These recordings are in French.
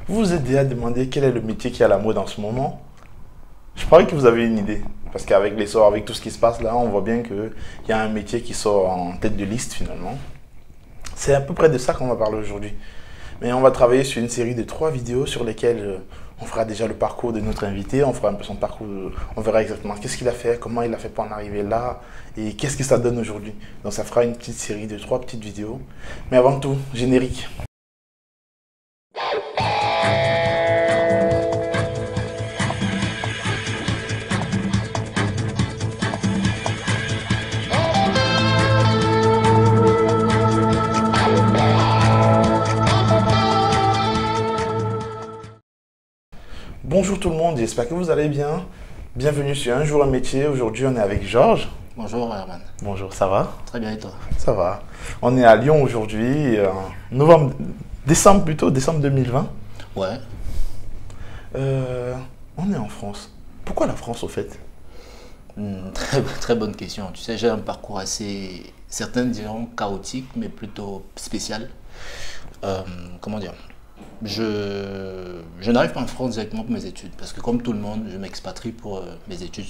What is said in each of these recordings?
Vous vous êtes déjà demandé quel est le métier qui est à la mode en ce moment? Je parie que vous avez une idée. Parce qu'avec l'essor, avec tout ce qui se passe là, on voit bien qu'il y a un métier qui sort en tête de liste finalement. C'est à peu près de ça qu'on va parler aujourd'hui. Mais on va travailler sur une série de 3 vidéos sur lesquelles on fera déjà le parcours de notre invité. On fera un peu son parcours, on verra exactement qu'est-ce qu'il a fait, comment il a fait pour en arriver là et qu'est-ce que ça donne aujourd'hui. Donc ça fera une petite série de 3 petites vidéos. Mais avant tout, générique. Bonjour tout le monde, j'espère que vous allez bien. Bienvenue sur Un jour un métier. Aujourd'hui, on est avec Georges. Bonjour Herman. Bonjour, ça va? Très bien et toi? Ça va. On est à Lyon aujourd'hui, décembre 2020. Ouais. On est en France. Pourquoi la France au fait? Très bonne question. Tu sais, j'ai un parcours assez, certains diront chaotique, mais plutôt spécial. Comment dire? Je n'arrive pas en France directement pour mes études, parce que comme tout le monde, je m'expatrie pour mes études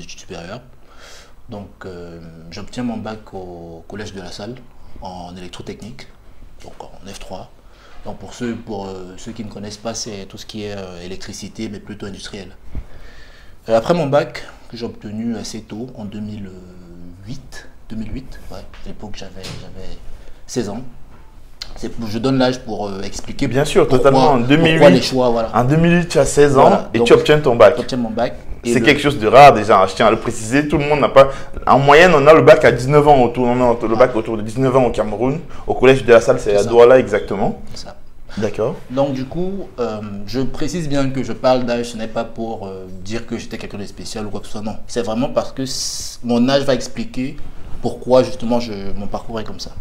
supérieures. Donc, j'obtiens mon bac au Collège de la Salle en électrotechnique, donc en F3. Donc pour ceux qui ne connaissent pas, c'est tout ce qui est électricité, mais plutôt industriel. Après mon bac, que j'ai obtenu assez tôt, en 2008, ouais, à l'époque j'avais 16 ans. Je donne l'âge pour expliquer. Bien sûr, totalement. En 2008, pourquoi les choix, voilà. En 2008, tu as 16 ans Voilà, et donc, tu obtiens ton bac. J'obtiens mon bac. C'est quelque chose de rare déjà, je tiens à le préciser. Tout le monde n'a pas. En moyenne, on a le bac à 19 ans autour. On a le bac autour de 19 ans au Cameroun. Au Collège de la Salle, c'est à Douala exactement. C'est ça. D'accord. Donc du coup, je précise bien que je parle d'âge, ce n'est pas pour dire que j'étais quelqu'un de spécial ou quoi que ce soit, non. C'est vraiment parce que mon âge va expliquer pourquoi justement mon parcours est comme ça.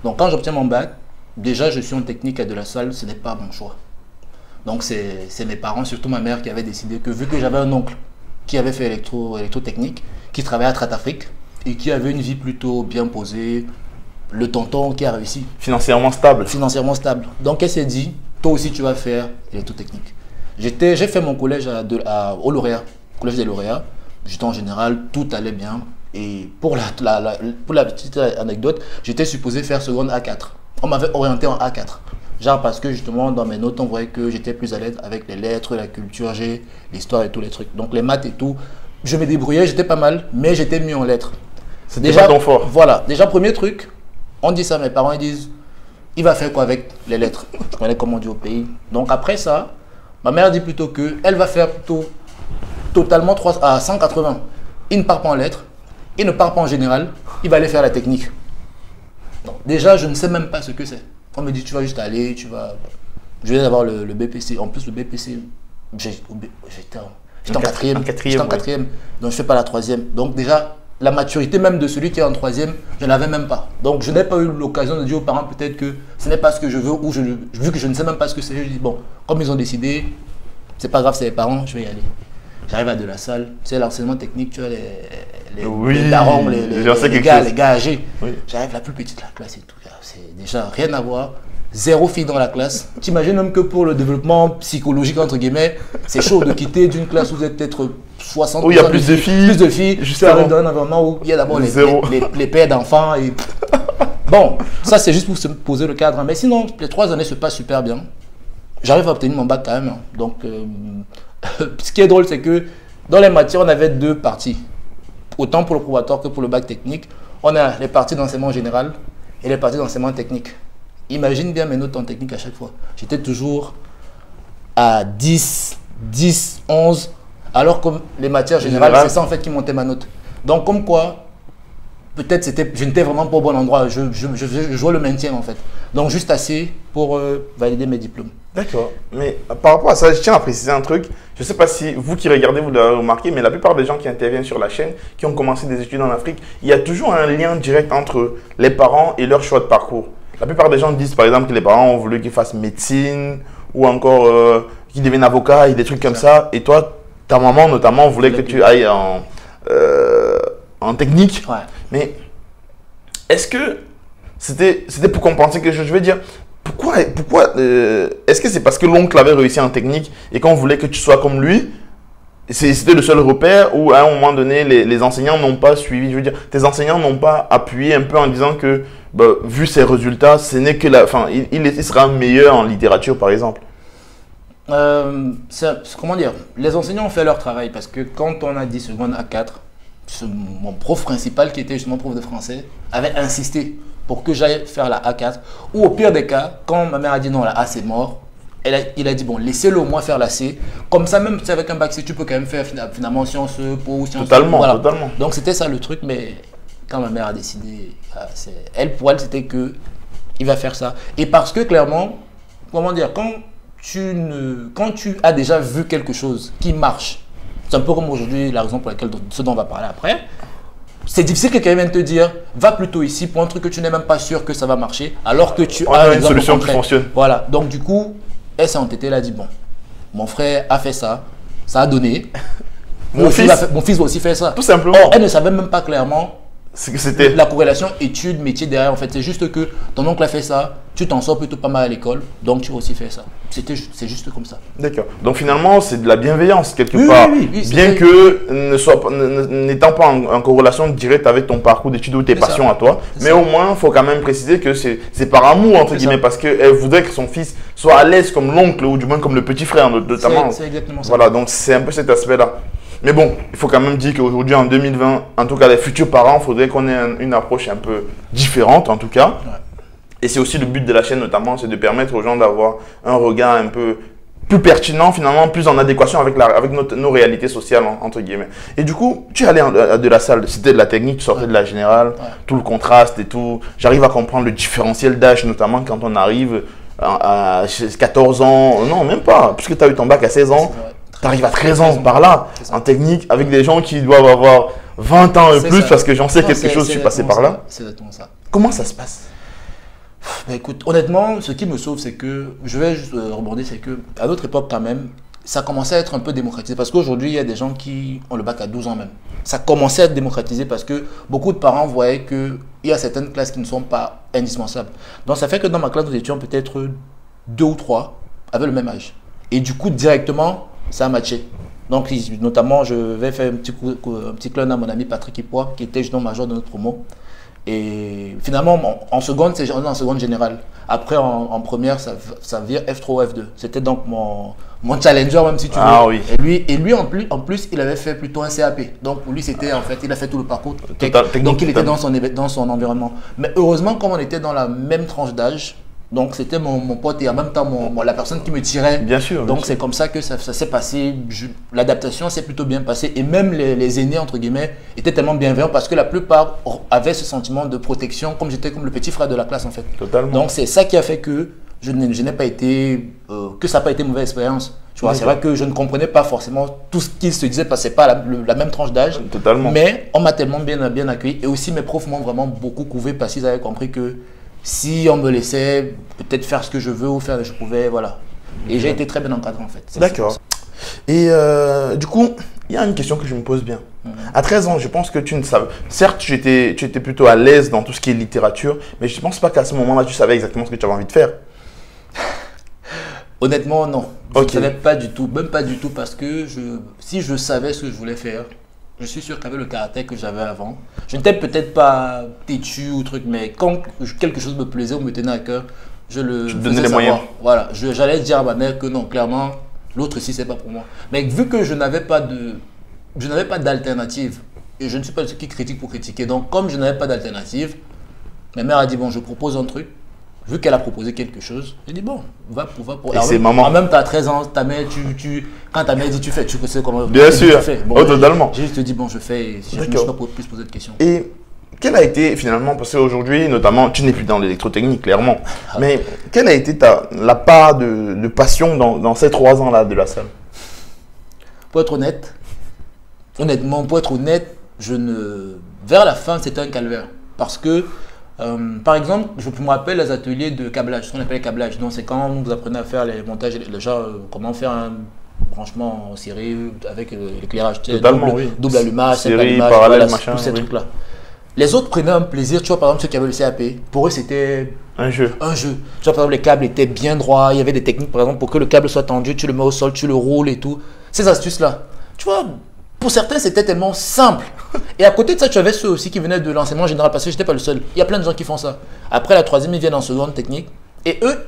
Donc quand j'obtiens mon bac, déjà je suis en technique à de la Salle, ce n'est pas mon choix. Donc c'est mes parents, surtout ma mère, qui avaient décidé que vu que j'avais un oncle qui avait fait électrotechnique, qui travaillait à Tratafrique et qui avait une vie plutôt bien posée, le tonton qui a réussi. Financièrement stable. Financièrement stable. Donc elle s'est dit, toi aussi tu vas faire électrotechnique. J'ai fait mon collège au lauréat, collège des lauréats. J'étais en général, tout allait bien. Et pour la petite anecdote, j'étais supposé faire seconde A4. On m'avait orienté en A4. Genre parce que justement dans mes notes on voyait que j'étais plus à l'aise avec les lettres, la culture G, l'histoire et tous les trucs. Donc les maths et tout, je me débrouillais, j'étais pas mal, mais j'étais mieux en lettres. C'était déjà ton fort. Voilà, déjà premier truc, on dit ça à mes parents, ils disent, il va faire quoi avec les lettres? Je connais comment on dit au pays. Donc après ça, ma mère dit plutôt que elle va faire plutôt totalement 180. Il ne part pas en lettres, il ne part pas en général, il va aller faire la technique. Donc, déjà, je ne sais même pas ce que c'est. On me dit, tu vas juste aller, je viens d'avoir le BPC. En plus, le BPC, j'étais en quatrième. J'étais en quatrième, donc je ne fais pas la troisième. Donc déjà, la maturité même de celui qui est en troisième, je ne l'avais même pas. Donc je n'ai pas eu l'occasion de dire aux parents peut-être que ce n'est pas ce que je veux ou vu que je ne sais même pas ce que c'est, je dis bon, comme ils ont décidé, c'est pas grave, c'est les parents, je vais y aller. J'arrive à de la Salle, tu sais, l'enseignement technique, tu vois, les darons, les gars âgés. Oui. J'arrive la plus petite de la classe et tout. C'est déjà rien à voir. 0 filles dans la classe. T'imagines même que pour le développement psychologique, entre guillemets, c'est chaud de quitter d'une classe où vous êtes peut-être 60. Où il y a plus de filles. Plus de filles. Juste dans un environnement où il y a d'abord les pères d'enfants. Et... Bon, ça c'est juste pour se poser le cadre. Mais sinon, les 3 années se passent super bien. J'arrive à obtenir mon bac quand même. Donc, ce qui est drôle, c'est que dans les matières, on avait 2 parties. Autant pour le probatoire que pour le bac technique. On a les parties d'enseignement général et les parties d'enseignement technique. Imagine bien mes notes en technique à chaque fois. J'étais toujours à 10, 11, alors que les matières générales, c'est ça en fait qui montait ma note. Donc comme quoi, peut-être je n'étais vraiment pas au bon endroit. Je jouais le maintien en fait. Donc juste assez pour valider mes diplômes. D'accord. Mais par rapport à ça, je tiens à préciser un truc. Je ne sais pas si vous qui regardez, vous l'avez remarqué, mais la plupart des gens qui interviennent sur la chaîne, qui ont commencé des études en Afrique, il y a toujours un lien direct entre les parents et leur choix de parcours. La plupart des gens disent par exemple que les parents ont voulu qu'ils fassent médecine ou encore qu'ils deviennent avocats et des trucs comme ça. Et toi, ta maman notamment voulait que tu ailles en technique. Ouais. Mais est-ce que c'était pour compenser quelque chose? Je veux dire, pourquoi est-ce que c'est parce que l'oncle avait réussi en technique et qu'on voulait que tu sois comme lui? C'était le seul repère où à un moment donné, les enseignants n'ont pas suivi. Je veux dire, tes enseignants n'ont pas appuyé un peu en disant que, bah, vu ses résultats, ce n'est que la. Enfin, il sera meilleur en littérature, par exemple. Comment dire? Les enseignants ont fait leur travail parce que quand on a 10 secondes à 4, mon prof principal, qui était justement prof de français, avait insisté pour que j'aille faire la A4. Ou au pire des cas, quand ma mère a dit non, la A c'est mort, il a dit bon, laissez-le au moins faire la C. Comme ça, même avec un bac C, tu peux quand même faire finalement sciences po ou sciences. Totalement, voilà. Totalement. Donc c'était ça le truc, mais quand ma mère a décidé, pour elle, c'était que il va faire ça. Et parce que clairement, comment dire, quand tu as déjà vu quelque chose qui marche, c'est un peu comme aujourd'hui la raison pour laquelle ce dont on va parler après. C'est difficile que quelqu'un vienne te dire va plutôt ici pour un truc que tu n'es même pas sûr que ça va marcher, alors que tu as une solution qui fonctionne. Voilà, donc du coup, elle s'est entêtée, elle a dit bon, mon frère a fait ça, ça a donné. Mon fils va aussi faire ça. Tout simplement. Or, elle ne savait même pas clairement c'était la corrélation études-métier derrière. En fait, c'est juste que ton oncle a fait ça, tu t'en sors plutôt pas mal à l'école, donc tu vas aussi faire ça. C'est juste comme ça. D'accord. Donc finalement, c'est de la bienveillance quelque part. Oui, bien que n'étant pas en corrélation directe avec ton parcours d'études ou tes passions à toi, mais au moins, il faut quand même préciser que c'est par amour, entre guillemets, parce qu'elle voudrait que son fils soit à l'aise comme l'oncle ou du moins comme le petit frère, notamment. C'est exactement ça. Voilà, donc c'est un peu cet aspect-là. Mais bon, il faut quand même dire qu'aujourd'hui, en 2020, en tout cas les futurs parents, il faudrait qu'on ait une approche un peu différente, en tout cas. Ouais. Et c'est aussi le but de la chaîne, notamment, c'est de permettre aux gens d'avoir un regard un peu plus pertinent, finalement, plus en adéquation avec nos réalités sociales, entre guillemets. Et du coup, tu es allé à de la salle, c'était de la technique, tu sortais de la générale, tout le contraste et tout. J'arrive à comprendre le différentiel d'âge, notamment quand on arrive à 14 ans, non, même pas, puisque tu as eu ton bac à 16 ans. Tu arrives à 13 ans par là, en technique, avec des gens qui doivent avoir 20 ans et plus, parce que j'en sais quelque chose, je suis passé par là. C'est exactement ça. Comment ça se passe? Bah écoute, honnêtement, ce qui me sauve, c'est que, je vais juste rebondir, c'est que à notre époque quand même, ça commençait à être un peu démocratisé. Parce qu'aujourd'hui, il y a des gens qui ont le bac à 12 ans même. Ça commençait à être démocratisé parce que beaucoup de parents voyaient qu'il y a certaines classes qui ne sont pas indispensables. Donc ça fait que dans ma classe, nous étions peut-être 2 ou 3 avec le même âge. Et du coup, directement, ça a matché. Donc, notamment, je vais faire un petit clin à mon ami Patrick Ipois, qui était justement major de notre promo. Et finalement, en seconde, c'est en seconde générale. Après, en première, ça vire F3 ou F2. C'était donc mon challenger, même si tu veux. Ah oui. Et lui en plus, il avait fait plutôt un CAP. Donc, pour lui, c'était en fait, il a fait tout le parcours. Donc, il était dans son environnement. Mais heureusement, comme on était dans la même tranche d'âge, donc c'était mon pote et en même temps la personne qui me tirait. Bien sûr. Donc c'est comme ça que ça s'est passé. L'adaptation s'est plutôt bien passée. Et même les aînés, entre guillemets, étaient tellement bienveillants parce que la plupart avaient ce sentiment de protection, comme j'étais comme le petit frère de la classe en fait. Totalement. Donc c'est ça qui a fait que je n'ai pas été, que ça n'a pas été une mauvaise expérience. C'est vrai que je ne comprenais pas forcément tout ce qu'il se disait parce que c'est pas la même tranche d'âge. Totalement. Mais on m'a tellement bien accueilli. Et aussi mes profs m'ont vraiment beaucoup couvé parce qu'ils avaient compris que si on me laissait peut-être faire ce que je veux ou faire, je pouvais, voilà. Et j'ai été très bien encadré en fait. D'accord. Et du coup, il y a une question que je me pose bien. À 13 ans, je pense que tu ne savais. Certes, tu étais plutôt à l'aise dans tout ce qui est littérature, mais je ne pense pas qu'à ce moment-là, tu savais exactement ce que tu avais envie de faire. Honnêtement, non. Je ne savais pas du tout, même pas du tout, parce que si je savais ce que je voulais faire, je suis sûr qu'avec le caractère que j'avais avant, je n'étais peut-être pas têtu ou truc, mais quand quelque chose me plaisait ou me tenait à cœur, je le faisais les moyens. Voilà, j'allais dire à ma mère que non, clairement, l'autre ici, c'est pas pour moi. Mais vu que je n'avais pas d'alternative, et je ne suis pas celui qui critique pour critiquer, donc comme je n'avais pas d'alternative, ma mère a dit bon, je propose un truc. Vu qu'elle a proposé quelque chose, j'ai dit bon, va pour. Et c'est maman. En même temps, à 13 ans, ta mère, quand ta mère dit tu fais, tu sais comment. Bien sûr. Bon, totalement. J'ai juste dit bon, je fais. Et je ne me suis pas plus posé de questions. Et quelle a été finalement, parce qu'aujourd'hui, notamment, tu n'es plus dans l'électrotechnique, clairement. Mais quelle a été la part de passion dans ces 3 ans-là de la salle? Pour être honnête, vers la fin, c'était un calvaire. Parce que, par exemple, je me rappelle les ateliers de câblage, ce qu'on appelle câblage. Donc, c'est quand vous apprenez à faire les montages, comment faire un branchement en série avec l'éclairage. Totalement, oui. Double allumage, série, parallèle, machin, tous ces trucs-là. Les autres prenaient un plaisir, tu vois, par exemple, ceux qui avaient le CAP, pour eux, c'était Un jeu. un jeu. Tu vois, par exemple, les câbles étaient bien droits, il y avait des techniques, par exemple, pour que le câble soit tendu, tu le mets au sol, tu le roules et tout. Ces astuces-là. Tu vois, pour certains, c'était tellement simple. Et à côté de ça, tu avais ceux aussi qui venaient de l'enseignement général, parce que je n'étais pas le seul. Il y a plein de gens qui font ça. Après la troisième, ils viennent en seconde technique. Et eux,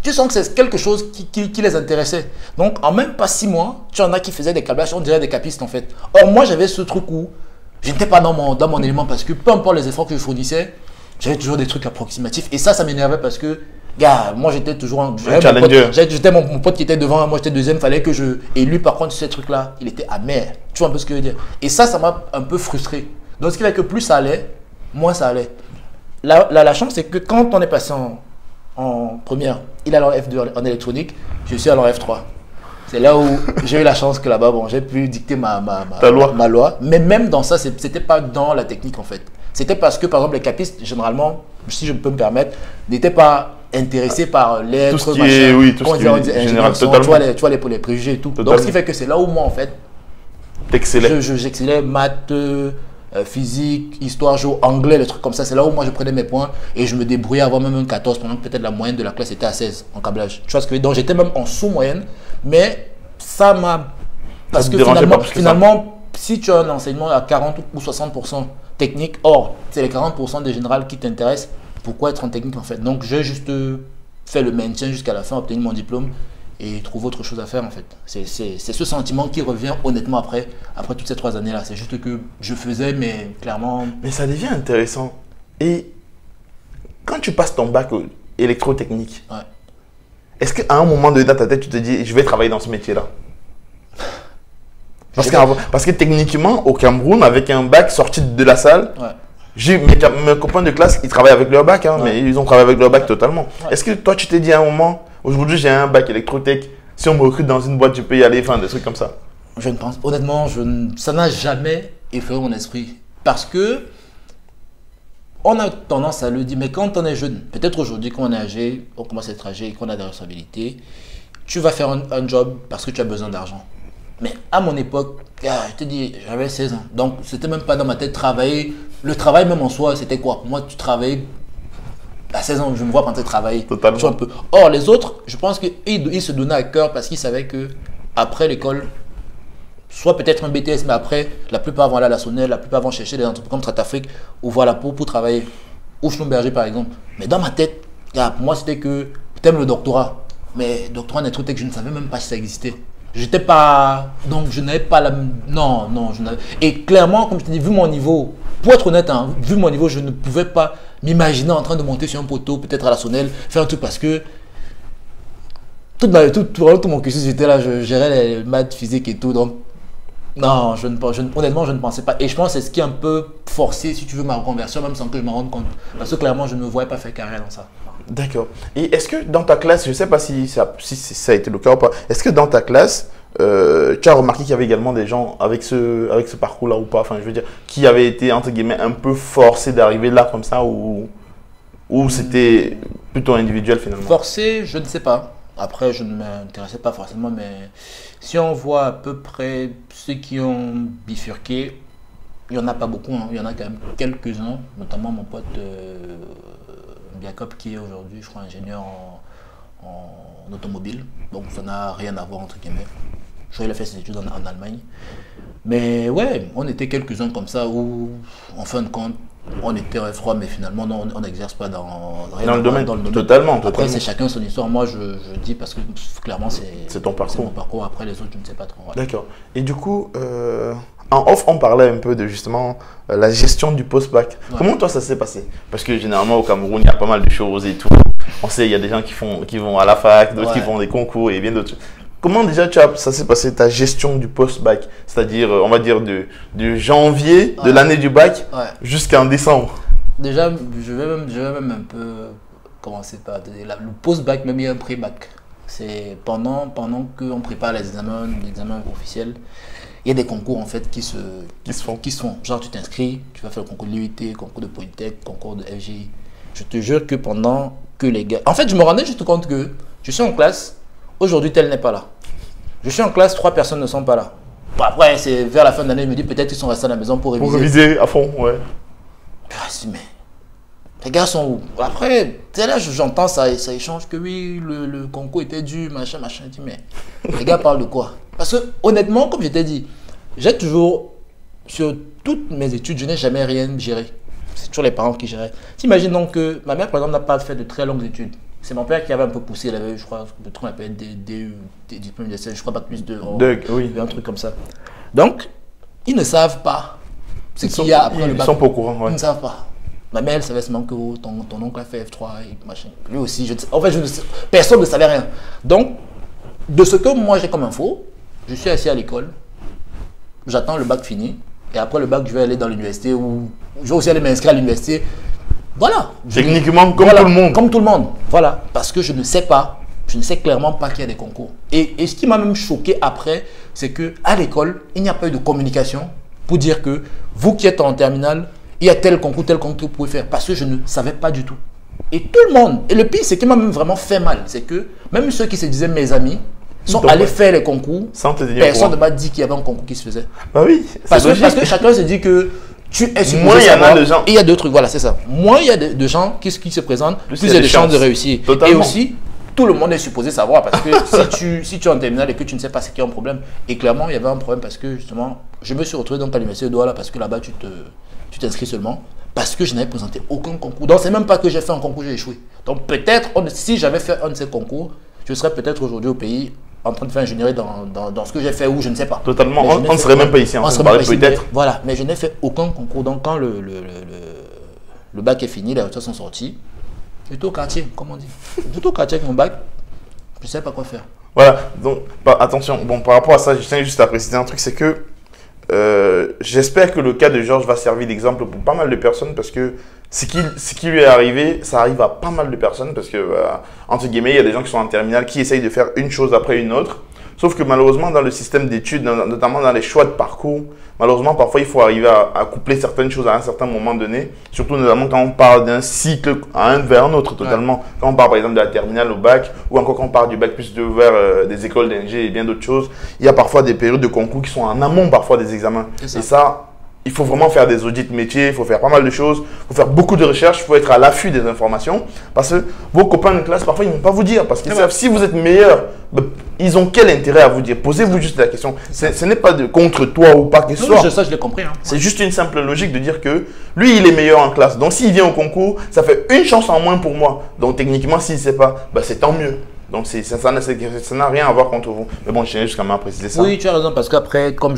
tu sens que c'est quelque chose qui les intéressait. Donc, en même pas 6 mois, tu en as qui faisaient des câblages, on dirait des capistes en fait. Or, moi, j'avais ce truc où je n'étais pas dans mon élément parce que peu importe les efforts que je fournissais, j'avais toujours des trucs approximatifs. Et ça m'énervait parce que, gars, moi, j'étais toujours un challenger. J'étais mon pote qui était devant, moi, j'étais deuxième, fallait que je. Et lui, par contre, ces trucs-là, il était amer. Tu vois un peu ce que je veux dire. Et ça m'a un peu frustré. Donc, ce qui fait que plus ça allait, moins ça allait. La chance, c'est que quand on est passé en première, il a leur F2 en électronique, je suis à leur F3. C'est là où j'ai eu la chance que là-bas, bon, j'ai pu dicter ma loi. Mais même dans ça, c'était pas dans la technique en fait. C'était parce que, par exemple, les capistes, généralement, si je peux me permettre, n'étaient pas intéressés par l'être, tout ce qui est, oui, tout ce qui est général, totalement. Tu vois les préjugés et tout. Totalement. Donc, ce qui fait que c'est là où moi, en fait, t'excellais. J'excellais maths, physique, histoire, géo, anglais, les trucs comme ça. C'est là où moi je prenais mes points et je me débrouillais avant même un 14 pendant que peut-être la moyenne de la classe était à 16 en câblage. Tu vois ce que je veux dire? Donc j'étais même en sous-moyenne, mais ça m'a... Parce que finalement, si tu as un enseignement à 40 ou 60% technique, or c'est les 40% des générales qui t'intéressent, pourquoi être en technique en fait? Donc j'ai juste fait le maintien jusqu'à la fin, obtenir mon diplôme et trouver autre chose à faire en fait. C'est ce sentiment qui revient honnêtement après toutes ces 3 années là. C'est juste que je faisais mais clairement... Mais ça devient intéressant. Et quand tu passes ton bac électrotechnique, ouais. Est-ce qu'à un moment donné dans ta tête tu te dis je vais travailler dans ce métier là? Parce que techniquement au Cameroun avec un bac sorti de la salle, ouais. J'ai mes copains de classe, ils travaillent avec leur bac, hein, ouais. Mais ils ont travaillé avec leur bac totalement. Ouais. Est-ce que toi tu t'es dit à un moment, aujourd'hui j'ai un bac électrotech, si on me recrute dans une boîte, je peux y aller, enfin des trucs comme ça? Je ne pense, honnêtement, ça n'a jamais effleuré mon esprit. Parce que on a tendance à le dire, mais quand on est jeune, peut-être aujourd'hui quand on est âgé, on commence à être âgé et qu'on a des responsabilités, tu vas faire un job parce que tu as besoin d'argent. Mais à mon époque, je te dis, j'avais 16 ans. Donc, c'était même pas dans ma tête travailler. Le travail même en soi, c'était quoi? Pour moi, tu travaillais à 16 ans, je me vois pas en train de travailler. Totalement. Un peu. Or, les autres, je pense qu'ils se donnaient à cœur parce qu'ils savaient que après l'école, soit peut-être un BTS, mais après, la plupart vont aller à la Sonnelle, la plupart vont chercher des entreprises comme Tratafrique ou voilà pour travailler. Ou Schlumberger par exemple. Mais dans ma tête, pour moi, c'était que t'aimes le doctorat. Mais doctorat en électrotech, je ne savais même pas si ça existait. J'étais pas... Donc, je n'avais pas la... Non, je n'avais... Et clairement, comme je te dis, vu mon niveau, pour être honnête, hein, vu mon niveau, je ne pouvais pas m'imaginer en train de monter sur un poteau, peut-être à la Sonnelle, faire un truc parce que tout mon cursus, j'étais là, je gérais les maths, physique et tout. Donc, non, honnêtement, je ne pensais pas. Et je pense que c'est ce qui est un peu forcé, si tu veux, ma reconversion, même sans que je m'en rende compte. Parce que clairement, je ne me voyais pas faire carrière dans ça. D'accord. Et est-ce que dans ta classe, je ne sais pas si ça a été le cas ou pas, est-ce que dans ta classe, tu as remarqué qu'il y avait également des gens avec ce parcours-là ou pas, enfin je veux dire, qui avaient été entre guillemets un peu forcés d'arriver là comme ça ou c'était plutôt individuel finalement? Forcé, je ne sais pas. Après, je ne m'intéressais pas forcément, mais si on voit à peu près ceux qui ont bifurqué, il n'y en a pas beaucoup, hein. Il y en a quand même quelques-uns, notamment mon pote Biakop qui est aujourd'hui, je crois, ingénieur en automobile. Donc ça n'a rien à voir entre guillemets. Je crois qu'il a fait ses études en Allemagne. Mais ouais, on était quelques-uns comme ça où, en fin de compte, on était froid, mais finalement, non, on n'exerce pas dans le domaine. Totalement. Après, c'est chacun son histoire. Moi, je dis parce que clairement, c'est ton parcours. C'est mon parcours. Après, les autres, je ne sais pas trop. Ouais. D'accord. Et du coup, en off, on parlait un peu de justement la gestion du post-bac. Ouais. Comment toi, ça s'est passé? Parce que généralement, au Cameroun, il y a pas mal de choses et tout. On sait, il y a des gens qui vont à la fac, d'autres qui font des concours et bien d'autres. Comment déjà ça s'est passé ta gestion du post-bac? C'est-à-dire, on va dire, de janvier de l'année du bac jusqu'en décembre. Déjà, je vais même un peu commencer par le post-bac, même il y a un pré-bac. C'est pendant qu'on prépare les examens officiels, il y a des concours en fait qui se font. Genre, tu t'inscris, tu vas faire le concours de l'UIT, concours de Polytech, concours de FGI. Je te jure que pendant que les gars... En fait, je me rendais juste compte que je suis en classe, aujourd'hui, tel n'est pas là. Je suis en classe, 3 personnes ne sont pas là. Bon, après, c'est vers la fin de l'année, je me dis peut-être qu'ils sont restés à la maison pour réviser. Pour réviser à fond, ouais. Mais les gars sont où? Après, là, j'entends ça échange que oui, le concours était dur, machin. Je dis, mais les gars parlent de quoi? Parce que honnêtement, comme je t'ai dit, j'ai toujours, sur toutes mes études, je n'ai jamais rien géré. C'est toujours les parents qui géraient. T'imagines donc que ma mère, par exemple, n'a pas fait de très longues études. C'est mon père qui avait un peu poussé, il avait, je crois, le truc qu'on appelle des diplômes d'essai, je crois pas plus de oui. un truc comme ça. Donc, ils ne savent pas ce qu'il y a après le bac. Ils sont pas au courant, ouais. Ils ne savent pas. Ma mère, elle savait seulement que ton oncle a fait F3 et machin. Lui aussi, je ne sais, en fait, personne ne savait rien. Donc, de ce que moi j'ai comme info, je suis assis à l'école, j'attends le bac fini, et après le bac, je vais aller dans l'université ou je vais aussi aller m'inscrire à l'université. Voilà. Techniquement, comme voilà, tout le monde. Comme tout le monde. Voilà. Parce que je ne sais pas, je ne sais clairement pas qu'il y a des concours. Et ce qui m'a même choqué après, c'est qu'à l'école, il n'y a pas eu de communication pour dire que vous qui êtes en terminale, il y a tel concours que vous pouvez faire. Parce que je ne savais pas du tout. Et tout le monde, et le pire, c'est qui m'a même vraiment fait mal, c'est que même ceux qui se disaient mes amis, sont allés faire les concours. Sans te dire personne ne m'a dit qu'il y avait un concours qui se faisait. Bah oui, parce que chacun se dit que tu es supposé moins il y en a de gens. Et il y a deux trucs, voilà, c'est ça. Moins il y a de gens qui se présentent, plus il y a de chances de réussir. Totalement. Et aussi, tout le monde est supposé savoir parce que si tu es en terminale et que tu ne sais pas ce qu'il y a un problème, et clairement il y avait un problème parce que justement, je me suis retrouvé donc à l'université de Douala parce que là-bas tu t'inscris seulement parce que je n'avais présenté aucun concours. Donc c'est même pas que j'ai fait un concours, j'ai échoué. Donc peut-être, si j'avais fait un de ces concours, je serais peut-être aujourd'hui au pays en train de faire ingénierie dans ce que j'ai fait ou je ne sais pas. Totalement, on ne serait même pas ici, on serait peut-être. Voilà, mais je n'ai fait aucun concours. Donc quand le bac est fini, les résultats sont sortis, j'étais au quartier, comme on dit. J'étais au quartier avec mon bac, je ne sais pas quoi faire. Voilà, donc attention, bon, par rapport à ça, je tiens juste à préciser un truc, c'est que j'espère que le cas de Georges va servir d'exemple pour pas mal de personnes parce que ce qui lui est arrivé, ça arrive à pas mal de personnes parce que, entre guillemets, il y a des gens qui sont en terminale qui essayent de faire une chose après une autre. Sauf que malheureusement, dans le système d'études, notamment dans les choix de parcours, malheureusement, parfois, il faut arriver à coupler certaines choses à un certain moment donné. Surtout, notamment, quand on parle d'un cycle vers un autre, totalement. Ouais. Quand on parle, par exemple, de la terminale au bac, ou encore quand on parle du bac plus vers des écoles d'ingé et bien d'autres choses, il y a parfois des périodes de concours qui sont en amont, parfois, des examens. Et ça, il faut vraiment faire des audits métiers, il faut faire pas mal de choses, il faut faire beaucoup de recherches, il faut être à l'affût des informations. Parce que vos copains de classe, parfois, ils ne vont pas vous dire. Parce qu'ils savent, si vous êtes meilleur, ils ont quel intérêt à vous dire? Posez-vous juste la question. Ce n'est pas contre toi ou pas que ce soit. Ça, je l'ai compris. Hein. C'est juste une simple logique de dire que lui, il est meilleur en classe. Donc, s'il vient au concours, ça fait une chance en moins pour moi. Donc, techniquement, s'il ne sait pas, c'est tant mieux. Donc, ça n'a rien à voir contre vous. Mais bon, je tiens juste quand même à préciser ça. Oui, tu as raison, parce qu'après, comment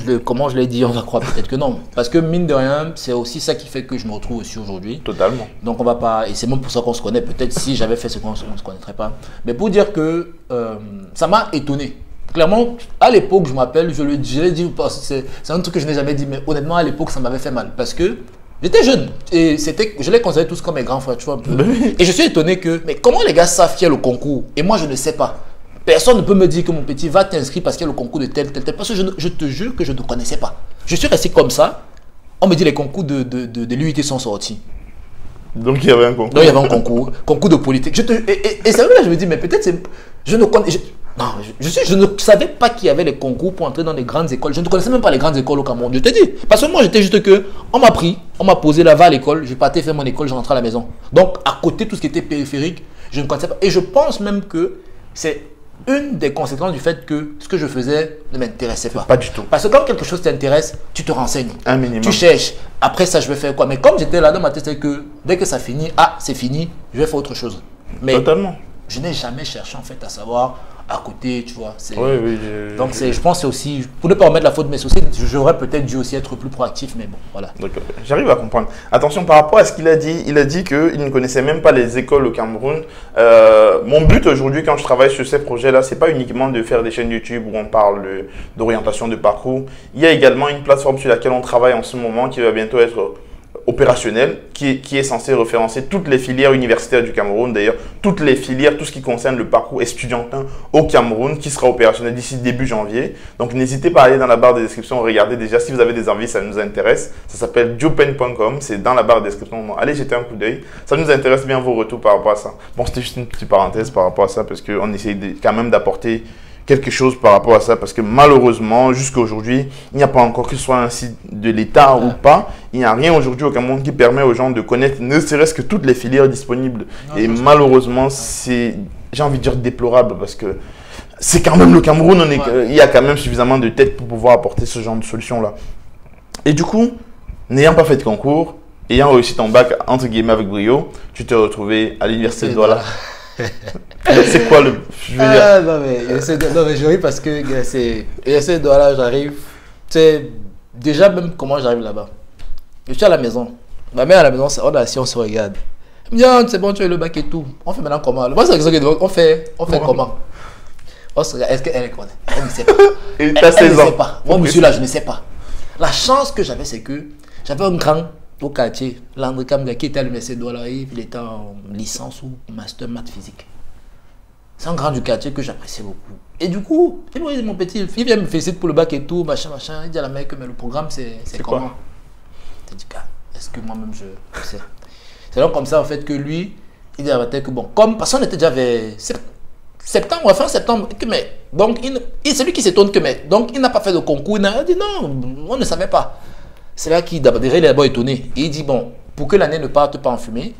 je l'ai dit, on va croire peut-être que non. Parce que mine de rien, c'est aussi ça qui fait que je me retrouve aussi aujourd'hui. Totalement. Donc, on va pas. Et c'est même pour ça qu'on se connaît. Peut-être si j'avais fait ce qu'on ne se connaîtrait pas. Mais pour dire que ça m'a étonné. Clairement, à l'époque, je m'appelle, je l'ai dit, c'est un truc que je n'ai jamais dit, mais honnêtement, à l'époque, ça m'avait fait mal. Parce que j'étais jeune et je les considérais tous comme mes grands frères, tu vois un peu. Et je suis étonné que, mais comment les gars savent qu'il y a le concours et moi je ne sais pas. Personne ne peut me dire que mon petit va t'inscrire parce qu'il y a le concours de tel. Parce que je te jure que je ne connaissais pas. Je suis resté comme ça. On me dit les concours de l'UIT sont sortis. Donc il y avait un concours. Donc il y avait un concours de politique. Et c'est vrai là, je me dis, mais peut-être je ne connais. Je ne savais pas qu'il y avait les concours pour entrer dans les grandes écoles. Je ne connaissais même pas les grandes écoles au Cameroun. Je te dis. Parce que moi, j'étais juste que, on m'a pris, on m'a posé là-bas à l'école, je partais faire mon école, je rentrais à la maison. Donc, à côté, tout ce qui était périphérique, je ne connaissais pas. Et je pense même que c'est une des conséquences du fait que ce que je faisais ne m'intéressait pas. Pas du tout. Parce que quand quelque chose t'intéresse, tu te renseignes. Un minimum. Tu cherches. Après ça, je vais faire quoi? Mais comme j'étais là dans ma tête, c'est que dès que ça finit, c'est fini, je vais faire autre chose. Mais totalement. Je n'ai jamais cherché en fait à savoir à côté, tu vois. Oui, donc je pense que c'est aussi, pour ne pas remettre la faute de mes soucis, j'aurais peut-être dû aussi être plus proactif, mais bon, voilà. Donc j'arrive à comprendre. Attention, par rapport à ce qu'il a dit qu'il ne connaissait même pas les écoles au Cameroun. Mon but aujourd'hui, quand je travaille sur ces projets-là, c'est pas uniquement de faire des chaînes YouTube où on parle d'orientation de parcours. Il y a également une plateforme sur laquelle on travaille en ce moment qui va bientôt être opérationnel qui est censé référencer toutes les filières universitaires du Cameroun, d'ailleurs toutes les filières, tout ce qui concerne le parcours estudiantin au Cameroun qui sera opérationnel d'ici début janvier. Donc n'hésitez pas à aller dans la barre de description, regardez déjà si vous avez des envies, ça nous intéresse. Ça s'appelle jopen.com, c'est dans la barre de description. Allez jeter un coup d'œil, ça nous intéresse bien vos retours par rapport à ça. Bon, c'était juste une petite parenthèse par rapport à ça parce qu'on essaye quand même d'apporter quelque chose par rapport à ça parce que malheureusement jusqu'à aujourd'hui il n'y a pas encore que ce soit un site de l'État ou pas, Il n'y a rien aujourd'hui au Cameroun qui permet aux gens de connaître ne serait-ce que toutes les filières disponibles. Non, et malheureusement, c'est, j'ai envie de dire, déplorable parce que c'est quand même le Cameroun. Il y a quand même suffisamment de têtes pour pouvoir apporter ce genre de solution-là. Et du coup, n'ayant pas fait de concours, ayant réussi ton bac entre guillemets avec brio, tu t'es retrouvé à l'université de Douala. C'est quoi le... Je veux dire... non, mais je ris parce que c'est... l'université de Douala, j'arrive... Tu sais, déjà même comment j'arrive là-bas. Je suis à la maison. Ma mère à la maison, on est assis, on se regarde. Elle me dit, ah, c'est bon, tu as le bac et tout. On fait maintenant comment? Moi, c'est la question que on fait comment? On se regarde. Est-ce qu'elle est connaît? Elle ne sait pas. Et tu as 16 ans. Elle ne sait pas. Moi, monsieur là, je ne sais pas. La chance que j'avais, c'est que j'avais un grand au quartier, Landry Kamga, qui était à l'université de Douala. Il était en licence ou master maths physique. C'est un grand du quartier que j'appréciais beaucoup. Et du coup, il me dit, mon petit, il vient me féliciter pour le bac et tout, machin. Il dit à la mec, mais le programme, c'est comment? Je dis, est-ce que moi-même je sais? C'est donc comme ça, en fait, que lui, il dit à la tête que bon, comme, parce qu'on était déjà vers septembre, fin septembre, que mais, donc, c'est lui qui s'étonne que mais, donc, il n'a pas fait de concours. Il a dit non, on ne savait pas. C'est là qu'il déjà, il est d'abord étonné. Et il dit, bon, pour que l'année ne parte pas en fumée,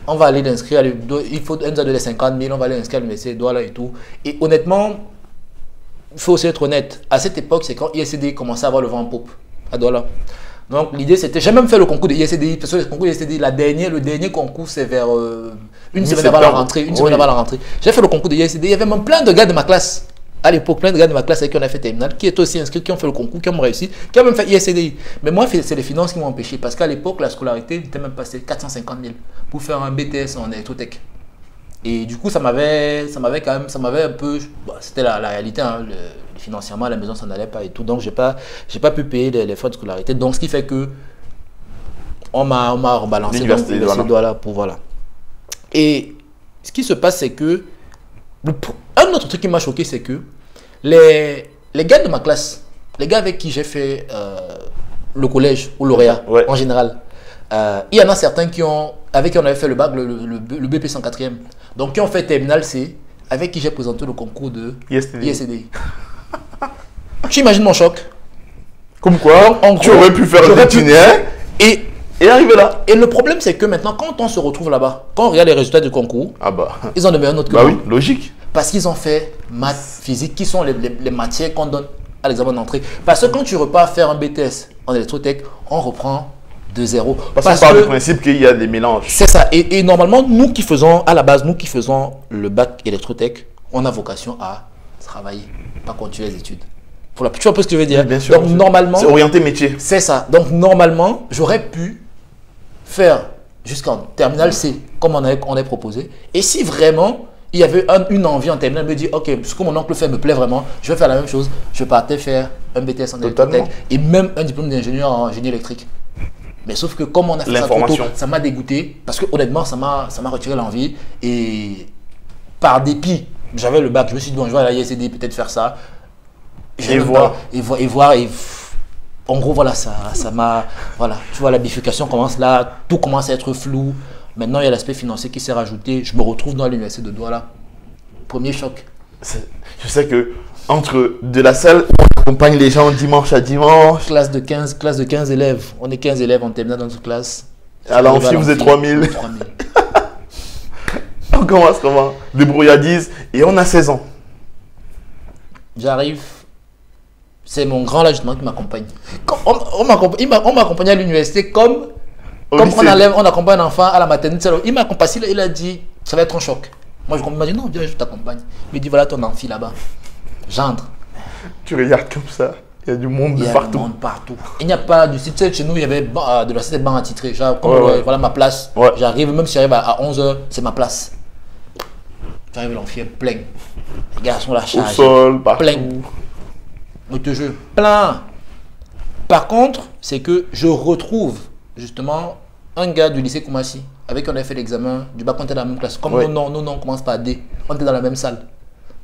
on va aller l'inscrire, il faut nous a donné 50 000, on va aller l'inscrire à l'université de Douala et tout. Et honnêtement, il faut aussi être honnête, à cette époque, c'est quand ISCDI commençait à avoir le vent en poupe à Douala. Donc l'idée c'était, j'ai même fait le concours de ISCDI, parce que le concours de ISCDI, le dernier concours c'est vers une semaine avant la rentrée. J'ai fait le concours de ISCDI, il y avait même plein de gars de ma classe. À l'époque, plein de gars de ma classe avec qui on a fait terminale, qui étaient aussi inscrits, qui ont fait le concours, qui ont réussi, qui ont même fait ISCDI. Mais moi, c'est les finances qui m'ont empêché. Parce qu'à l'époque, la scolarité était même passée 450 000 pour faire un BTS en électrotech. Et du coup, ça m'avait un peu... Bon, c'était la réalité, hein, financièrement, à la maison, ça n'allait pas et tout. Donc, j'ai pas pu payer les frais de scolarité. Donc, ce qui fait que on m'a rebalancé dans le Douala pour voilà. Et ce qui se passe, c'est que un autre truc qui m'a choqué, c'est que les gars de ma classe, les gars avec qui j'ai fait le collège ou lauréat en général, il y en a certains avec qui on avait fait le bac, le BP 104e, donc qui ont fait terminal C, avec qui j'ai présenté le concours de ISCDI. Tu imagines mon choc? Comme quoi, tu aurais pu faire le itinéraire et arriver là. Et le problème, c'est que maintenant, quand on se retrouve là-bas, quand on regarde les résultats du concours, ils ont de meilleures notes que nous. Oui, logique. Parce qu'ils ont fait maths, physique, qui sont les matières qu'on donne à l'examen d'entrée. Parce que quand tu repars faire un BTS en électrotech, on reprend de zéro. Parce qu'on part du principe qu'il y a des mélanges. C'est ça. Et normalement, nous qui faisons le bac électrotech, on a vocation à travailler, pas continuer les études. Tu vois un peu ce que je veux dire? Bien sûr. Donc normalement, c'est orienté métier. C'est ça. Donc normalement, j'aurais pu faire jusqu'en terminale C, comme on avait proposé. Et si vraiment il y avait une envie en terminale, me dire, ok, ce que mon oncle fait me plaît vraiment, je vais faire la même chose. Je partais faire un BTS en électrotech et même un diplôme d'ingénieur en génie électrique. Mais sauf que comme on a fait ça trop tôt, ça m'a dégoûté parce que honnêtement, ça m'a retiré l'envie. Et par dépit, j'avais le bac, je me suis dit, bon, je vais aller à l'ISCD, peut-être faire ça. Et voir. En gros, voilà, ça m'a. Voilà, tu vois, la bifurcation commence là, tout commence à être flou. Maintenant, il y a l'aspect financier qui s'est rajouté. Je me retrouve dans l'université de Douala. Premier choc. Je sais que entre de la salle où on accompagne les gens dimanche à dimanche. Classe de 15 élèves. On est 15 élèves en terminale dans notre classe. À l'amphi, vous êtes 3000. On commence comment? Débrouillardise et on a 16 ans. J'arrive. C'est mon grand là justement qui m'accompagne. On m'accompagne à l'université comme on accompagne un enfant à la maternité. Il m'a accompagné, il a dit, ça va être un choc. Moi je m'a dit non, viens, je t'accompagne. Il me dit voilà ton amphi là-bas. J'entre. Tu regardes comme ça, il y a du monde partout. Il y a du monde partout. Il n'y a pas du site chez nous, il y avait de la cité banc attitré. Voilà ma place. Ouais. J'arrive, même si j'arrive à 11h, c'est ma place. J'arrive, l'amphi est plein. Les gars sont là chargés. Au sol, partout. Plein. Je te jure, plein. Par contre, c'est que je retrouve justement un gars du lycée Koumassi avec qui on a fait l'examen du bac, on était dans la même classe. Comme nous, on commence par D. On était dans la même salle.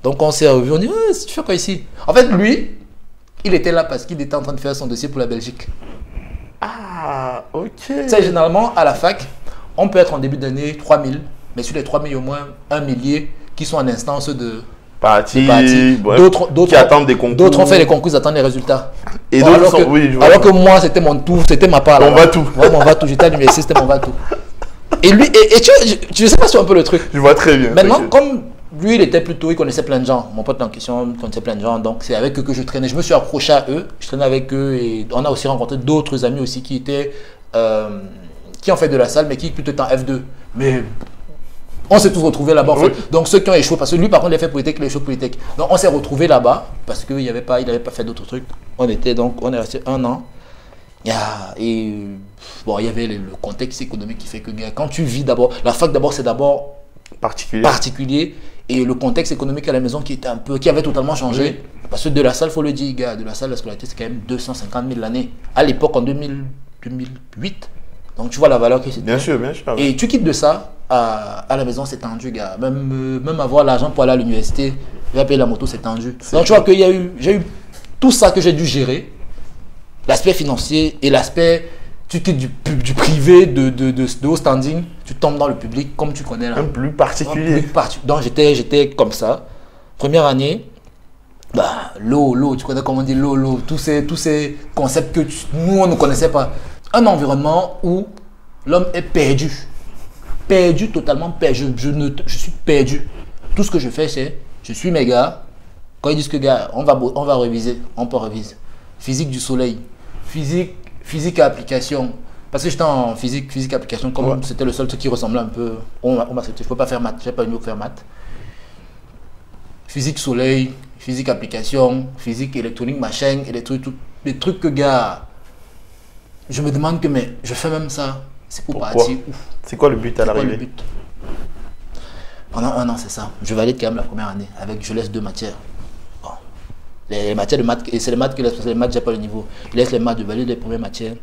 Donc on s'est revus, on dit, tu fais quoi ici? En fait, lui, il était là parce qu'il était en train de faire son dossier pour la Belgique. Ah, ok. Tu sais, généralement, à la fac, on peut être en début d'année 3000, mais sur les 3000, il y a au moins un millier qui sont en instance de... Parti. D'autres qui attendent des concours. D'autres ont fait les concours, ils attendent les résultats. Et Bon, d'autres alors, sont... que, Oui, je vois. alors que moi, c'était mon tout, c'était ma part. Ton là-bas. va-tout. Ouais, mon va-tout. J'étais à l'université, c'était mon va-tout. Et lui, et tu sais pas si c'est un peu le truc. Je vois très bien. Maintenant, t'inquiète. comme lui, il était plutôt, il connaissait plein de gens. Mon pote en question connaissait plein de gens, donc c'est avec eux que je traînais. Je me suis accroché à eux, je traînais avec eux et on a aussi rencontré d'autres amis aussi qui étaient, qui ont fait de la salle, mais qui plutôt étaient en F2. Mais on s'est tous retrouvés là-bas. En fait. Oui. Donc ceux qui ont échoué, parce que lui, par contre, il a fait Polytech, il a échoué Polytech. Donc on s'est retrouvés là-bas parce qu'il n'avait pas fait d'autres trucs. On est resté 1 an. Et bon, il y avait le contexte économique qui fait que quand tu vis d'abord, la fac d'abord, c'est d'abord particulier et le contexte économique à la maison qui avait totalement changé. Oui. Parce que de la salle, il faut le dire, gars, de la salle, la scolarité, c'est quand même 250 000 l'année. À l'époque, en 2008. Donc tu vois la valeur que c'était. Bien sûr, bien sûr. Et tu quittes de ça à la maison, c'est tendu, gars. Même avoir l'argent pour aller à l'université, il va payer la moto, c'est tendu. Donc tu vois que j'ai eu tout ça que j'ai dû gérer. L'aspect financier et l'aspect, tu quittes du privé, de haut standing, tu tombes dans le public comme tu connais là. Un plus particulier. Donc j'étais comme ça. Première année, bah, l'eau, tu connais comment on dit l'eau, tous ces concepts que nous on ne connaissait pas. Un environnement où l'homme est perdu. Perdu, totalement perdu. Je suis perdu. Tout ce que je fais, c'est, je suis mes gars. Quand ils disent que gars, on va réviser, on peut réviser. Physique du soleil. Physique à application. Parce que j'étais en physique application, comme c'était le seul truc qui ressemblait un peu. On m'a accepté, je ne peux pas faire maths, je n'ai pas eu pour faire maths. Physique soleil, physique application, physique électronique, machin, et des trucs que gars, je me demande que mais je fais même ça. C'est pour partir où? C'est quoi le but à C'est quoi le l'arrivée? but? Pendant 1 an, c'est ça. Je valide quand même la première année avec, je laisse 2 matières. Bon. Les matières de maths, et c'est les maths que les maths, j'ai pas le niveau. Je laisse les maths, je valide les premières matières.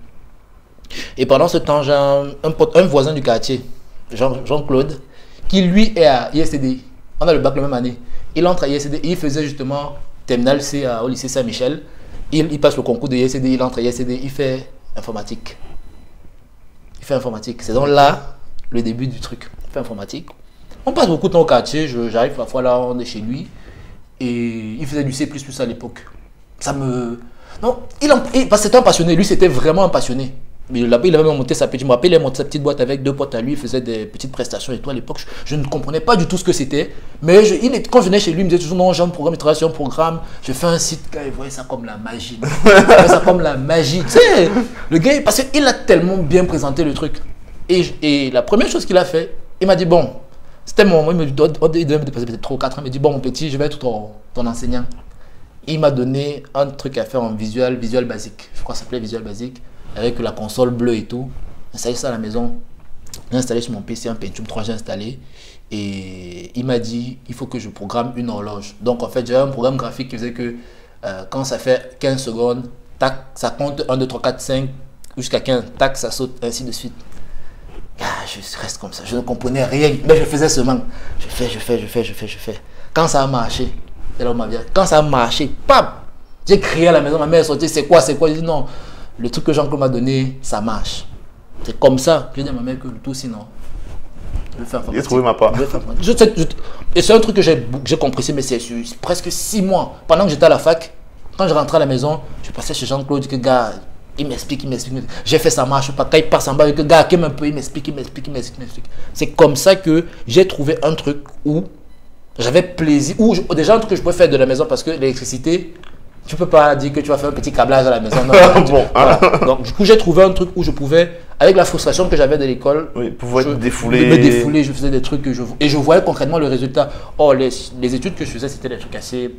Et pendant ce temps, j'ai un voisin du quartier, Jean-Claude, qui lui est à ISCDI. On a le bac la même année. Il entre à ISCDI, il faisait justement terminale C au lycée Saint-Michel. Il passe le concours de ISCDI, il entre à ISCDI, il fait informatique. C'est donc là le début du truc. Il fait informatique. On passe beaucoup de temps au quartier, j'arrive parfois là, on est chez lui. Et il faisait du C++ à l'époque. Ça me... Non, parce que c'était un passionné, lui c'était vraiment un passionné. Mais il avait même monté sa petite, je me rappelle, il a monté sa petite boîte avec 2 potes à lui, il faisait des petites prestations et tout à l'époque. Je ne comprenais pas du tout ce que c'était. Mais quand je venais chez lui, il me disait toujours non, j'ai un programme, il travaille sur un programme, je fais un site, il voyait ça comme la magie. Il voyait ça comme la magie. Tu sais, le gars, parce qu'il a tellement bien présenté le truc. Et la première chose qu'il a fait, il m'a dit bon, c'était mon moment, il devait me dépasser peut-être 3 ou 4 ans, il m'a dit bon mon petit, je vais être ton enseignant. Il m'a donné un truc à faire en Visual Basic, je crois que ça s'appelait Visual Basic, avec la console bleue et tout. J'ai installé ça à la maison, j'ai installé sur mon PC un Pentium 3, j'ai installé. Et il m'a dit, il faut que je programme une horloge. Donc en fait, j'avais un programme graphique qui faisait que quand ça fait 15 secondes, tac, ça compte 1, 2, 3, 4, 5, jusqu'à 15, tac, ça saute, ainsi de suite. Je reste comme ça, je ne comprenais rien, mais je faisais seulement. Je fais. Quand ça a marché, c'est là où ma vie. Quand ça a marché, pam, j'ai crié à la maison, ma mère est sortie, c'est quoi? J'ai dit non, le truc que Jean-Claude m'a donné, ça marche. C'est comme ça. J'ai dit à ma mère que tout sinon. Je vais faire informatique. J'ai trouvé ma part. Et c'est un truc que j'ai compris, mais c'est presque 6 mois. Pendant que j'étais à la fac, quand je rentrais à la maison, je passais chez Jean-Claude, que gars, il m'explique. J'ai fait ça marche pas. Quand il passe en bas, que gars, un peu, il m'explique. C'est comme ça que j'ai trouvé un truc où j'avais plaisir, déjà un truc que je pouvais faire de la maison parce que l'électricité, tu peux pas dire que tu vas faire un petit câblage à la maison. Non, bon, voilà. Donc du coup, j'ai trouvé un truc où je pouvais, avec la frustration que j'avais de l'école, pouvoir me défouler. Me défouler, je faisais des trucs et je voyais concrètement le résultat. Oh, les études que je faisais, c'était des trucs assez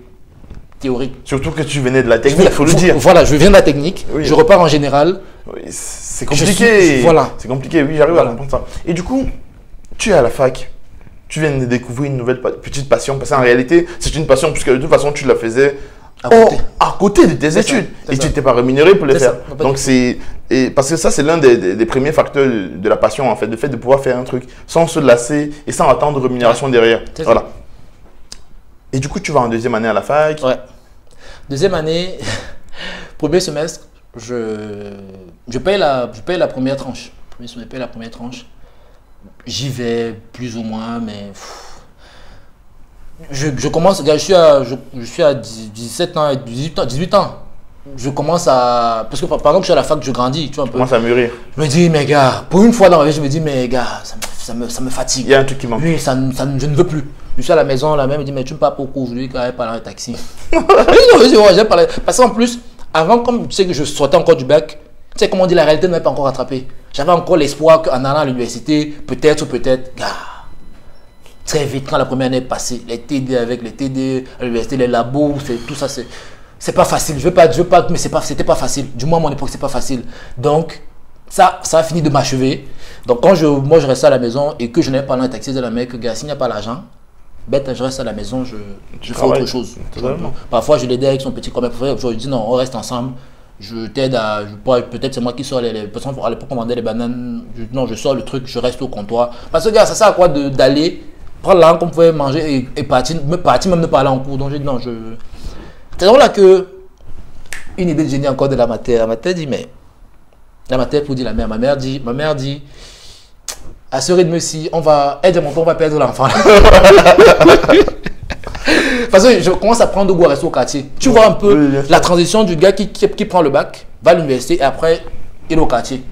théoriques. Surtout que tu venais de la technique, il faut le dire. Voilà, je viens de la technique, oui. Je repars en général. Oui, c'est compliqué. Voilà. C'est compliqué, oui, j'arrive à comprendre ça. Et du coup, tu es à la fac. Tu viens de découvrir une nouvelle petite passion. Parce qu'en réalité, c'est une passion puisque de toute façon, tu la faisais à côté de tes études. Et tu n'étais pas rémunéré pour le faire. Donc, parce que ça, c'est l'un des premiers facteurs de la passion, en fait. Le fait de pouvoir faire un truc sans se lasser et sans attendre de rémunération derrière. Voilà. Et du coup, tu vas en 2e année à la fac. Ouais. 2e année, premier semestre, je paye la première tranche. Premier semestre, je paye la première tranche. J'y vais plus ou moins, mais je commence, je suis à 17 ans, 18 ans. je commence à... Parce que par exemple, je suis à la fac, je grandis, tu vois un peu. Commence à mûrir. Je me dis, mais gars, pour une fois dans ma vie, je me dis, mais gars, ça me fatigue. Il y a un truc qui manque. Oui, je ne veux plus. Je suis à la maison, la mère me dit, mais tu ne pars pas beaucoup aujourd'hui, quand elle parle dans le taxi. Oui, non, je dis, ouais, j'ai parlé. Parce qu'en plus, avant, comme tu sais que je sortais encore du bac, tu sais comment on dit, la réalité ne m'avait pas encore rattrapé. J'avais encore l'espoir qu'en allant à l'université, peut-être, gars, très vite, quand la première année est passée, les TD avec les TD, à l'université, les labos, tout ça, c'est pas facile. Je veux pas, mais c'était pas facile. Du moins, à mon époque, c'est pas facile. Donc, ça a fini de m'achever. Donc, quand moi, je restais à la maison et que je n'avais pas dans le taxi de la mec, gars, s'il n'y a pas l'argent, bête, je reste à la maison, je fais autre chose. Parfois, je l'aidais avec son petit commerce. Je lui dis, non, on reste ensemble. Je t'aide à... Peut-être c'est moi qui sors les personnes. À l'époque, on vendait les bananes. Non, je sors le truc, je reste au comptoir. Parce que, gars, ça sert à quoi d'aller prendre l'argent qu'on pouvait manger et partir, même ne pas aller en cours. Donc, je dis, non, c'est donc là que une idée de génie encore de la matière. La matière dit, mais... La matière pour dire la mère. Ma mère dit, à ce rythme-ci, on va perdre l'enfant. Parce que je commence à prendre goût à rester au quartier. Tu vois un peu la transition du gars qui prend le bac, va à l'université et après, il est au quartier.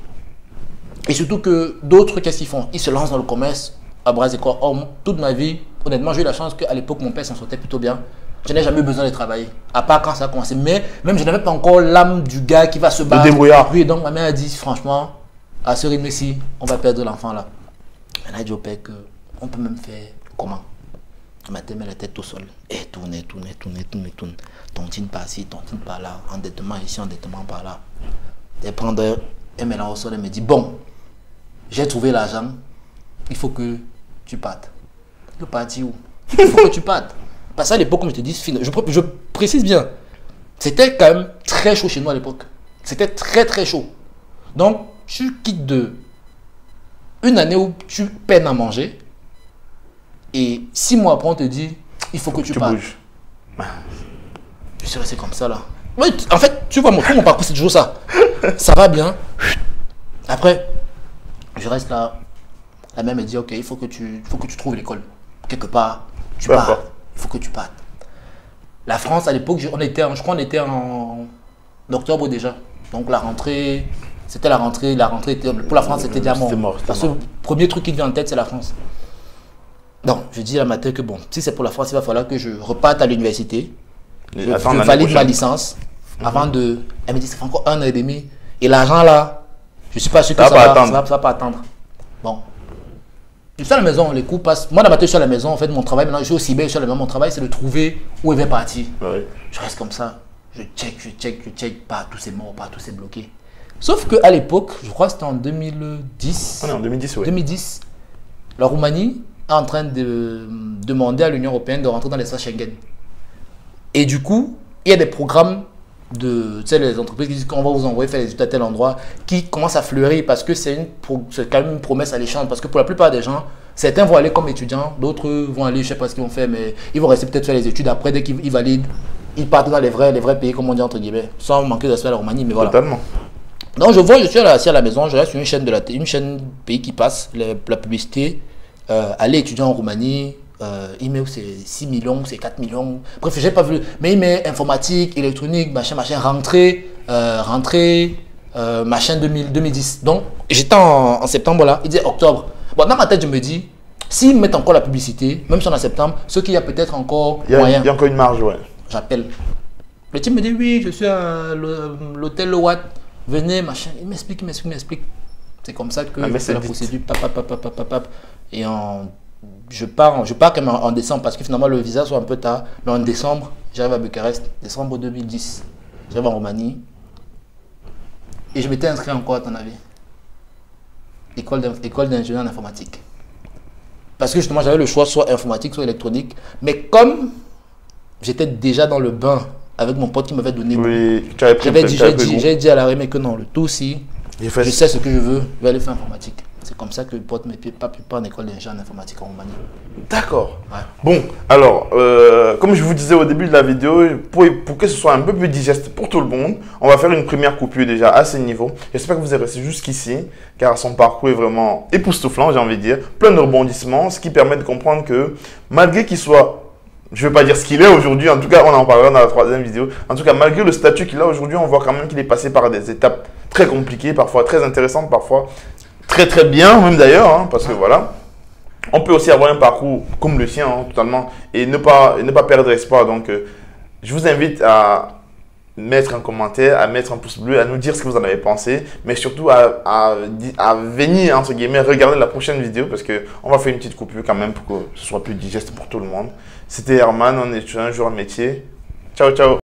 Et surtout que d'autres, qu'est-ce qu'ils font? Ils se lancent dans le commerce à bras et corps. Or, toute ma vie, honnêtement, j'ai eu la chance qu'à l'époque, mon père s'en sortait plutôt bien. Je n'ai jamais eu besoin de travailler, à part quand ça a commencé. Mais même, je n'avais pas encore l'âme du gars qui va se battre. Le débrouillard. Oui, donc ma mère a dit, franchement, à ce rythme-ci, on va perdre l'enfant là. Elle a dit au père qu'on peut même faire comment? Elle m'a mis la tête au sol. Et tourne. Tontine par-ci, tontine par-là. Endettement ici, endettement par-là. Elle prend elle met là au sol, elle me dit, bon, j'ai trouvé l'argent, il faut que tu partes. Je partis où? Il faut que tu partes. Parce qu'à l'époque, comme je te dis, je précise bien, c'était quand même très chaud chez nous à l'époque. C'était très très chaud. Donc, tu quittes une année où tu peines à manger et 6 mois après, on te dit, il faut que tu partes. Bouges. Je suis resté comme ça là. Oui, en fait, tu vois, mon parcours, c'est toujours ça. Ça va bien. Après, je reste là. La mère me dit, ok, il faut que tu trouves l'école. Quelque part, tu pars. Il faut que tu partes. La France, à l'époque, je crois qu'on était en octobre déjà. Donc la rentrée, c'était la rentrée. Pour la France, c'était déjà mort. Parce que le premier truc qui vient en tête, c'est la France. Donc, je dis à ma tête que bon, si c'est pour la France, il va falloir que je reparte à l'université. Je valide ma licence. Avant de... Elle me dit, ça fait encore 1 an et demi. Et l'argent là, je ne suis pas sûr que ça va pas attendre. Bon. Je suis à la maison, les coups passent. Moi, d'abord, je suis à la maison. En fait, mon travail, maintenant, je suis aussi bien, je suis à la maison. Mon travail, c'est de trouver où il va partir. Ouais. Je reste comme ça. Je check. Partout, c'est mort, partout, c'est bloqué. Sauf qu'à l'époque, je crois que c'était en 2010. Ah non, en 2010, oui. 2010, la Roumanie est en train de demander à l'Union européenne de rentrer dans l'espace Schengen. Et du coup, il y a des programmes tu sais, les entreprises qui disent qu'on va vous envoyer faire des études à tel endroit, qui commencent à fleurir parce que c'est quand même une promesse alléchante. Parce que pour la plupart des gens, certains vont aller comme étudiants, d'autres vont aller, je ne sais pas ce qu'ils vont faire, mais ils vont rester peut-être faire les études. Après, dès qu'ils valident, ils partent dans les vrais pays, comme on dit entre guillemets, sans manquer d'aspect à la Roumanie. Mais voilà. Totalement. Donc je suis assis à la maison, je reste sur une chaîne pays qui passe, la publicité, aller étudier en Roumanie. Email c'est 6 millions, c'est 4 millions. Bref, j'ai pas vu. Mais email, informatique, électronique, machin, rentrée, machin 2010. Donc, j'étais en septembre là, il disait octobre. Bon, dans ma tête, je me dis, s'ils mettent encore la publicité, même si on est en septembre, ce qu'il y a peut-être encore moyen. Il y a encore une marge, ouais. J'appelle. Le type me dit, oui, je suis à l'hôtel Le Watt. Venez, machin. Il m'explique. C'est comme ça que c'est la procédure. Et je pars quand même en décembre parce que finalement le visa soit un peu tard, mais en décembre, j'arrive à Bucarest, décembre 2010, j'arrive en Roumanie et je m'étais inscrit en quoi à ton avis? École d'ingénieur en informatique. Parce que justement j'avais le choix soit informatique, soit électronique, mais comme j'étais déjà dans le bain avec mon pote qui m'avait donné, j'ai dit à la Rémi que non, le tout si je sais ce que je veux, je vais aller faire informatique. C'est comme ça que le pote ne peut pas en école d'ingénieur en informatique en Roumanie. D'accord. Ouais. Bon, alors, comme je vous disais au début de la vidéo, pour que ce soit un peu plus digeste pour tout le monde, on va faire une première coupure déjà à ce niveau. J'espère que vous êtes resté jusqu'ici, car son parcours est vraiment époustouflant, j'ai envie de dire. Plein de rebondissements, ce qui permet de comprendre que malgré qu'il soit Je ne veux pas dire ce qu'il est aujourd'hui, en tout cas on en parlera dans la troisième vidéo. En tout cas, malgré le statut qu'il a aujourd'hui, on voit quand même qu'il est passé par des étapes très compliquées, parfois très intéressantes, parfois très très bien même d'ailleurs, hein, parce que voilà. On peut aussi avoir un parcours comme le sien, hein, totalement, et ne pas perdre espoir. Donc, je vous invite à mettre un commentaire, à mettre un pouce bleu, à nous dire ce que vous en avez pensé, mais surtout à venir, entre guillemets, regarder la prochaine vidéo parce qu'on va faire une petite coupure quand même pour que ce soit plus digeste pour tout le monde. C'était Herman, on est sur un jour métier. Ciao, ciao.